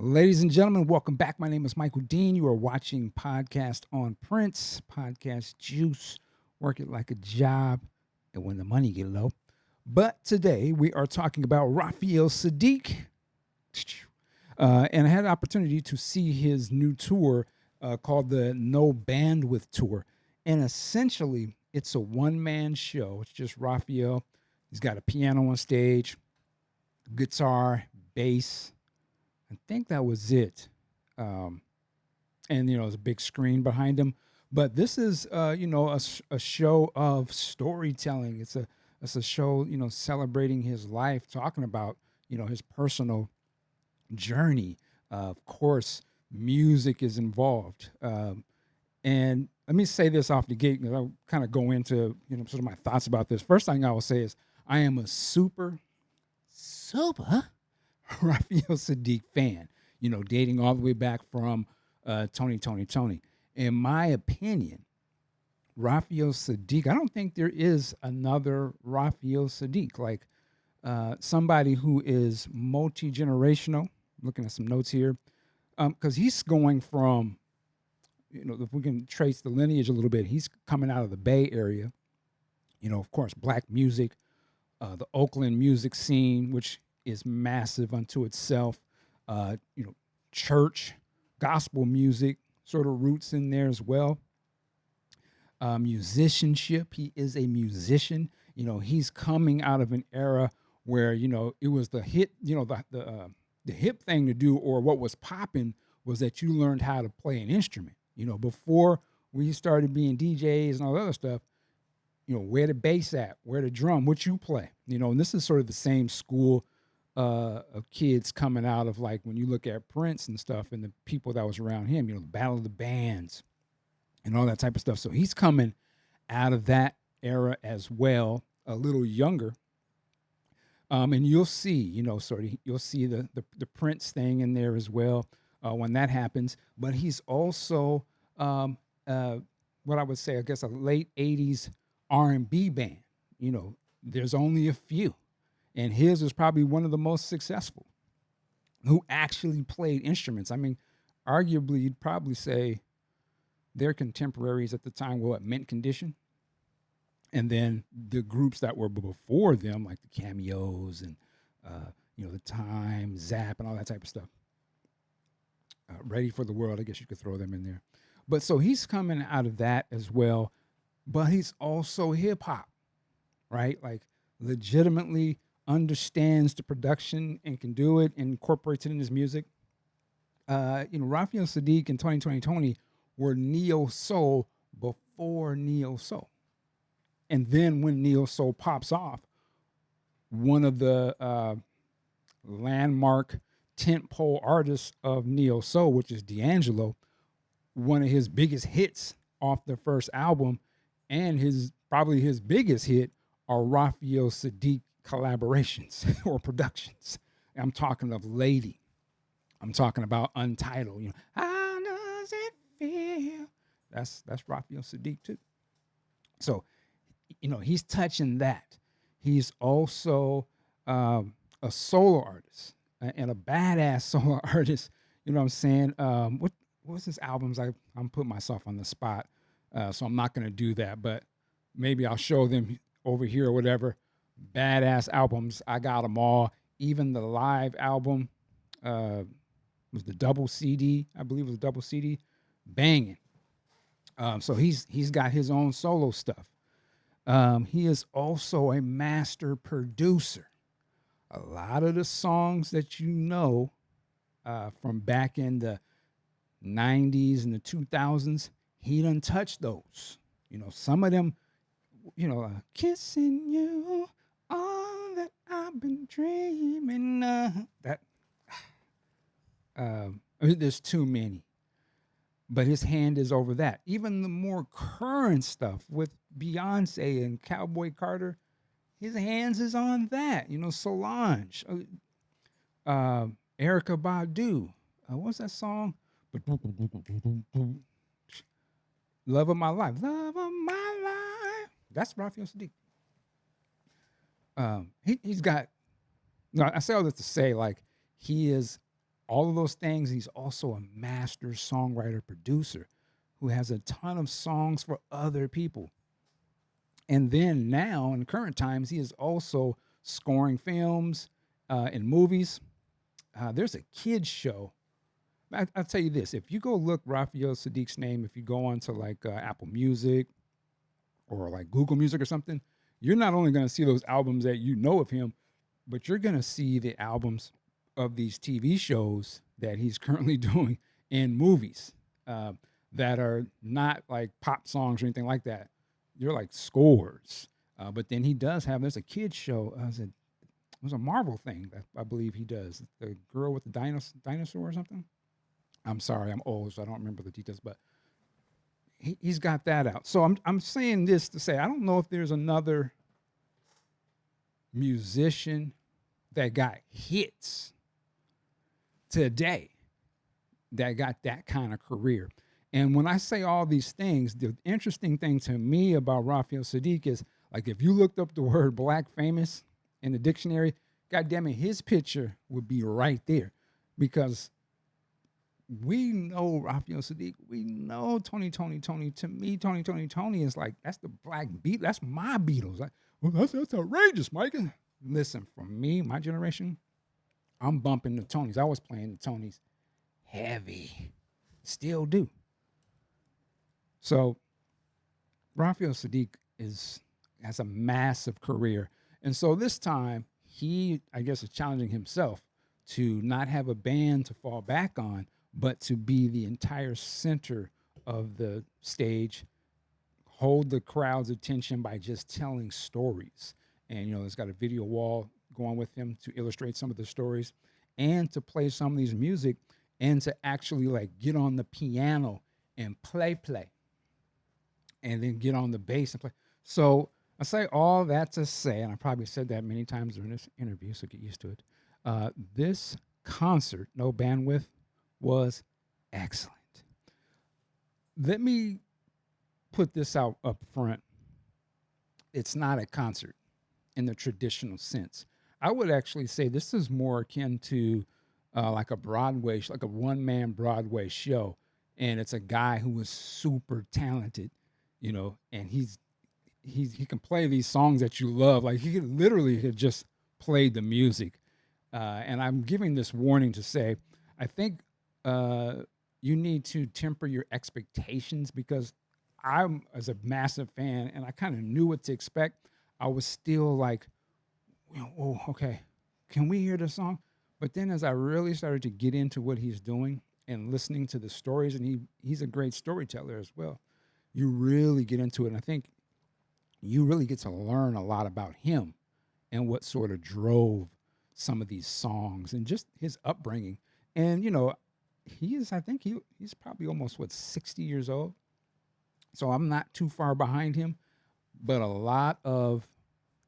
Ladies and gentlemen, welcome back. My name is Michael Dean. You are watching Podcast on Prince, Podcast Juice. Work it like a job and when the money get low. But today we are talking about Raphael Saadiq. And I had an opportunity to see his new tour called the No Bandwidth Tour. And essentially, it's a one-man show. It's just Raphael. He's got a piano on stage, guitar, bass. I think that was it. And, there's a big screen behind him. But this is, a show of storytelling. It's a show, celebrating his life, talking about, his personal journey. Of course, music is involved. And let me say this off the gate, because I'll kind of go into, sort of my thoughts about this. First thing I will say is I am a super Raphael Saadiq fan, dating all the way back from Toni. In my opinion, Raphael Saadiq, I don't think there is another Raphael Saadiq, like somebody who is multi-generational. Looking at some notes here, because he's going from, if we can trace the lineage a little bit, he's coming out of the Bay Area, of course, black music, the Oakland music scene, which is massive unto itself. Church, gospel music, sort of roots in there as well. Musicianship, he is a musician. He's coming out of an era where, it was the hit, the hip thing to do, or what was popping was that you learned how to play an instrument. Before we started being DJs and all that other stuff, where the bass at, where the drum, what you play, and this is sort of the same school of kids coming out of, like, when you look at Prince and stuff and the people that was around him, the Battle of the Bands and all that type of stuff. So he's coming out of that era as well, a little younger. And you'll see, you'll see the Prince thing in there as well when that happens. But he's also what I would say, I guess, a late '80s R&B band. There's only a few, and his was probably one of the most successful who actually played instruments. I mean, arguably, you'd probably say their contemporaries at the time were Mint Condition. And then the groups that were before them, like the Cameos and, the Time, Zap, and all that type of stuff. Ready for the World, I guess you could throw them in there. But so he's coming out of that as well. But he's also hip hop, right? Like, legitimately understands the production and can do it and incorporates it in his music. Raphael Saadiq and Toni were neo soul before neo soul. And then when neo soul pops off, one of the landmark tentpole artists of neo soul, which is D'Angelo, one of his biggest hits off the first album, and probably his biggest hit, are Raphael Saadiq collaborations or productions. I'm talking of Lady. I'm talking about Untitled. How does it feel? That's Raphael Saadiq too. So, he's touching that. He's also a solo artist and a badass solo artist. You know what I'm saying? What's his albums? I'm putting myself on the spot, so I'm not going to do that. But maybe I'll show them over here or whatever. Badass albums. I got them all. Even the live album was the double CD. I believe it was a double CD. Banging. So he's got his own solo stuff. He is also a master producer. A lot of the songs that from back in the 90s and the 2000s, he done touched those. Some of them, kissing you, all that I've been dreaming of. There's too many. But his hand is over that. Even the more current stuff with Beyonce and Cowboy Carter, his hands is on that. Solange, Erykah Badu. What's that song? Love of My Life. Love of My Life. That's Raphael Saadiq. He's got, I say all this to say, like, he is all of those things. He's also a master songwriter producer who has a ton of songs for other people. And then now, in current times, he is also scoring films and movies. There's a kids show. I'll tell you this: if you go look Raphael Saadiq's name, if you go onto like Apple Music or like Google Music or something, you're not only going to see those albums that you know of him, but you're going to see the albums of these TV shows that he's currently doing in movies uh, that are not like pop songs or anything like that. They're like scores. But then he does have, there's a kids show. It was a Marvel thing that I believe he does. The girl with the dinosaur or something. I'm sorry, I'm old, so I don't remember the details, but he's got that out. So I'm saying this to say I don't know if there's another musician that got hits today that got that kind of career. And when I say all these things, the interesting thing to me about Raphael Saadiq is like if you looked up the word black famous in the dictionary, God damn it, his picture would be right there. Because we know Raphael Saadiq, we know Tony. To me, Tony is like, that's the black beat, that's my Beatles. Like, well, that's outrageous, Mike. Listen, for me, my generation, I'm bumping the Tonys. I was playing the Tonys heavy. Still do. So Raphael Saadiq has a massive career. And so this time he, I guess, is challenging himself to not have a band to fall back on, but to be the entire center of the stage, hold the crowd's attention by just telling stories. And, there's got a video wall going with him to illustrate some of the stories and to play some of these music and to actually like get on the piano and play and then get on the bass and play. So I say all that to say, and I probably said that many times during this interview, so get used to it. This concert, No Bandwidth, was excellent. Let me put this out up front. It's not a concert in the traditional sense. I would actually say this is more akin to like a Broadway, like a one-man Broadway show, and it's a guy who is super talented, and he can play these songs that you love. Like he could literally have just played the music. And I'm giving this warning to say, I think you need to temper your expectations because I'm as a massive fan and I kind of knew what to expect. I was still like, oh, okay, can we hear the song? But then as I really started to get into what he's doing and listening to the stories, and he's a great storyteller as well, you really get into it. And I think you really get to learn a lot about him and what sort of drove some of these songs and just his upbringing. And, I think he's probably almost 60 years old. So I'm not too far behind him, but a lot of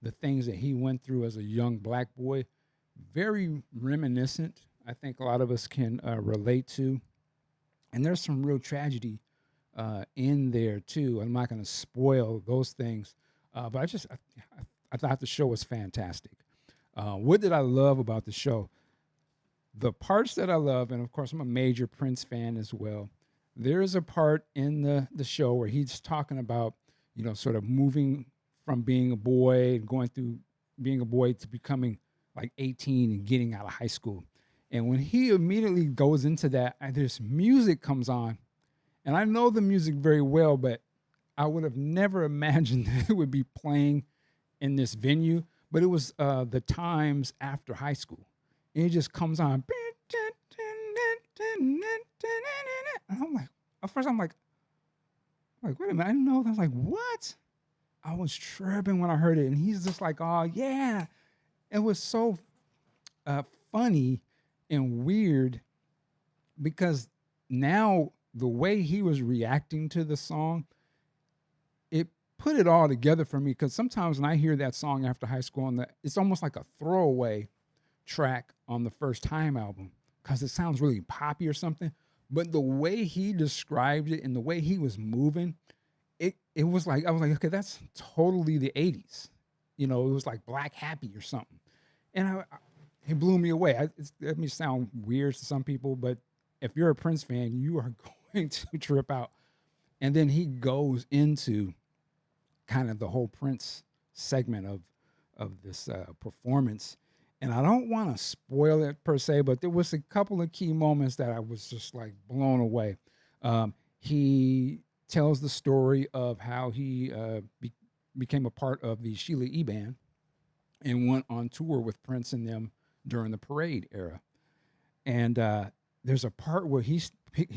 the things that he went through as a young black boy, very reminiscent. I think a lot of us can relate to. And there's some real tragedy in there too. I'm not going to spoil those things, but I thought the show was fantastic. What did I love about the show? The parts that I love, and of course I'm a major Prince fan as well. There's a part in the show where he's talking about, sort of moving from being a boy and going through being a boy to becoming like 18 and getting out of high school. And when he immediately goes into that, this music comes on, and I know the music very well, but I would have never imagined that it would be playing in this venue. But it was the times after high school. And it just comes on. And I'm like, at first I'm like, wait a minute, I didn't know. I was like, what? I was tripping when I heard it. And he's just like, oh, yeah. It was so funny and weird because now the way he was reacting to the song, it put it all together for me. Because sometimes when I hear that song after high school, it's almost like a throwaway track on the First Time album because it sounds really poppy or something. But the way he described it and the way he was moving, it was like, I was like, okay, that's totally the 80s. It was like Black Happy or something. And He blew me away. It may sound weird to some people, but if you're a Prince fan, you are going to trip out. And then he goes into kind of the whole Prince segment of this performance. And I don't want to spoil it per se, but there was a couple of key moments that I was just like blown away. He tells the story of how he became a part of the Sheila E. Band and went on tour with Prince and them during the Parade era. And there's a part where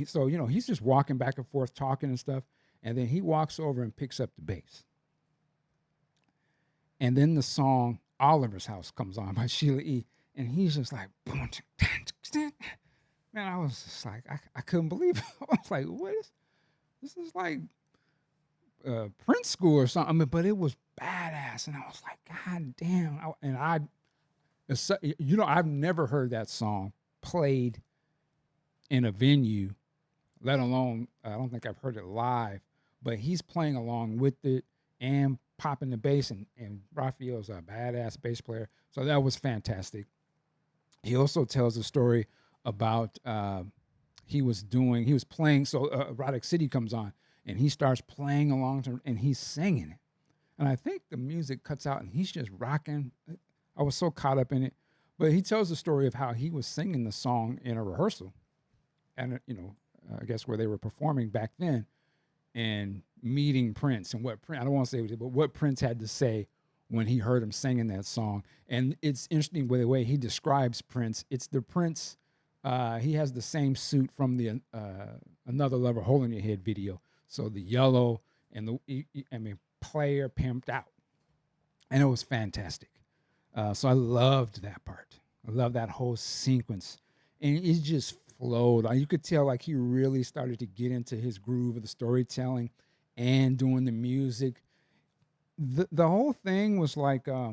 so he's just walking back and forth talking and stuff, and then he walks over and picks up the bass. And then the song Oliver's House comes on by Sheila E. And he's just like, man, I was just like, I couldn't believe it. I was like, what is this? Is like Prince school or something. I mean, but it was badass. And I was like, God damn. I've never heard that song played in a venue, let alone, I don't think I've heard it live, but he's playing along with it and popping the bass, and Raphael's a badass bass player. So that was fantastic. He also tells a story about he was playing, so Erotic City comes on, and he starts playing along, and he's singing it. And I think the music cuts out, and he's just rocking. I was so caught up in it. But he tells the story of how he was singing the song in a rehearsal, and I guess where they were performing back then, and meeting Prince and what Prince, I don't want to say but what Prince had to say when he heard him singing that song. And it's interesting with the way he describes Prince. It's the Prince, he has the same suit from the Another Lover Hole in Your Head video. So the yellow and player pimped out. And it was fantastic. So I loved that part. I love that whole sequence. And it just flowed. You could tell like he really started to get into his groove of the storytelling and doing the music. The whole thing was like, I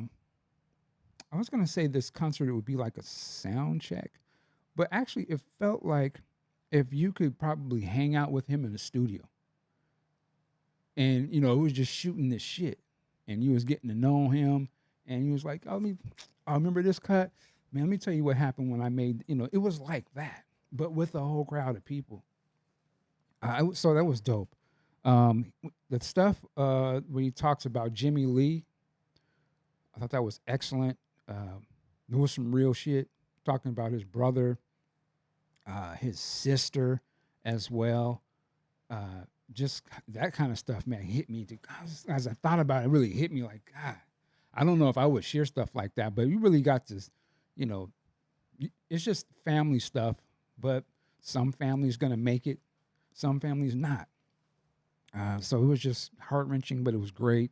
was going to say this concert, it would be like a sound check, but actually it felt like if you could probably hang out with him in the studio and, it was just shooting this shit and you was getting to know him and he was like, I remember this cut, man, let me tell you what happened when I made, it was like that, but with a whole crowd of people. So that was dope. The stuff where he talks about Jimmy Lee, I thought that was excellent. There was some real shit talking about his brother, his sister as well. Just that kind of stuff, man, hit me. As I thought about it, it really hit me like, God, I don't know if I would share stuff like that, but you really got to, it's just family stuff, but some families going to make it, some families not. So it was just heart-wrenching, but it was great.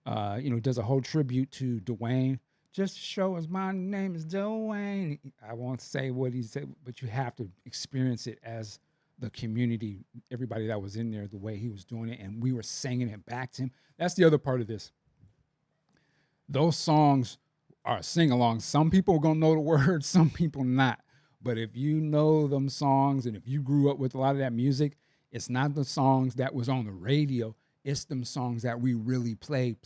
He does a whole tribute to Dwayne. Just to show us my name is Dwayne. I won't say what he said, but you have to experience it as the community, everybody that was in there, the way he was doing it, and we were singing it back to him. That's the other part of this. Those songs are sing-along. Some people are going to know the words, some people not. But if you know them songs and if you grew up with a lot of that music, it's not the songs that was on the radio. It's them songs that we really played.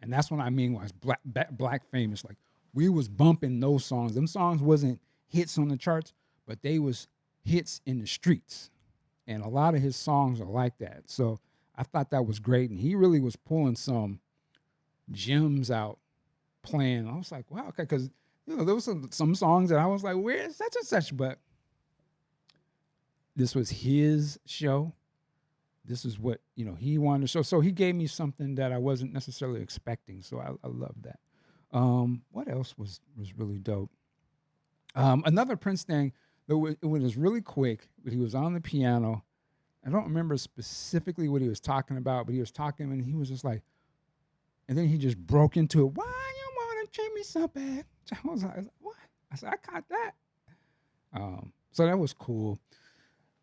And that's what I mean was black famous. Like we was bumping those songs. Them songs wasn't hits on the charts, but they was hits in the streets. And a lot of his songs are like that. So I thought that was great. And he really was pulling some gems out playing. I was like, wow, okay. Because, there was some songs that I was like, where is such and such? But this was his show. This is what, he wanted to show. So he gave me something that I wasn't necessarily expecting. So I love that. What else was really dope? Another Prince thing, it was really quick, but he was on the piano. I don't remember specifically what he was talking about, but he was talking and he was just like, and then he just broke into it. Why you want to treat me so bad? I was like, what? I said, I caught that. So that was cool.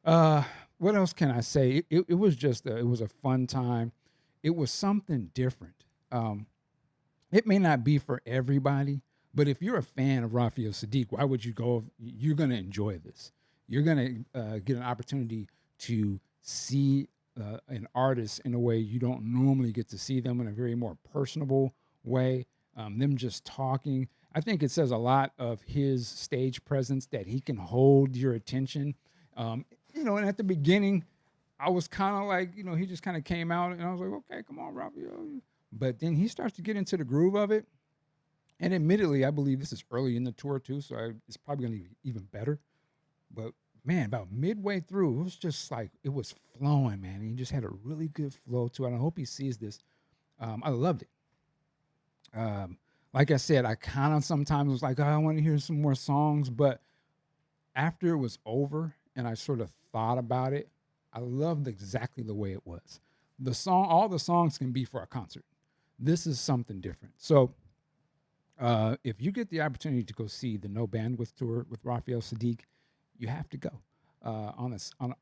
What else can I say? It was just it was a fun time. It was something different. It may not be for everybody, but if you're a fan of Raphael Saadiq, why would you go? You're going to enjoy this. You're going to get an opportunity to see an artist in a way you don't normally get to see them, in a very more personable way. Them just talking. I think it says a lot of his stage presence that he can hold your attention. Um, and at the beginning, I was kind of like, he just kind of came out, and I was like, okay, come on, Raphael. But then he starts to get into the groove of it. And admittedly, I believe this is early in the tour too, so it's probably going to be even better. But man, about midway through, it was just like it was flowing, man. He just had a really good flow to it. And I hope he sees this. I loved it. Like I said, I kind of sometimes was like, oh, I want to hear some more songs. But after it was over and I sort of thought about it, I loved exactly the way it was. All the songs can be for a concert. This is something different. So if you get the opportunity to go see the No Bandwidth tour with Raphael Saadiq, you have to go.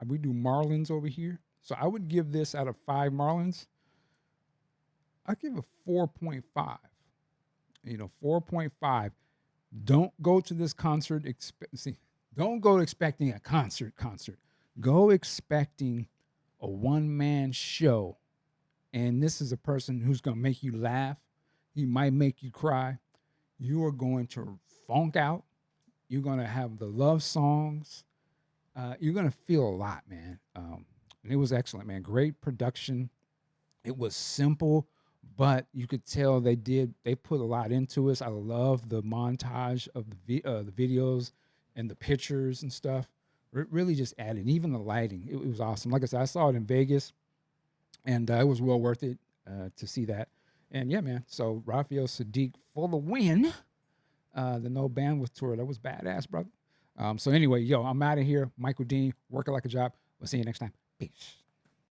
We do Marlins over here, so I would give this out of 5 Marlins. I give a 4.5. 4.5. Don't go to this concert. Don't go expecting a concert. Go expecting a one-man show, and this is a person who's going to make you laugh. He might make you cry. You are going to funk out. You're going to have the love songs. You're going to feel a lot, man. And it was excellent, man. Great production. It was simple, but you could tell they put a lot into it. I love the montage of the videos and the pictures and stuff. It really just added, even the lighting. It was awesome. Like I said, I saw it in Vegas, and it was well worth it to see that. And yeah, man. So Raphael Saadiq for the win. The No Bandwidth tour. That was badass, brother. So anyway, I'm out of here. Michael Dean, working like a job. We'll see you next time. Peace.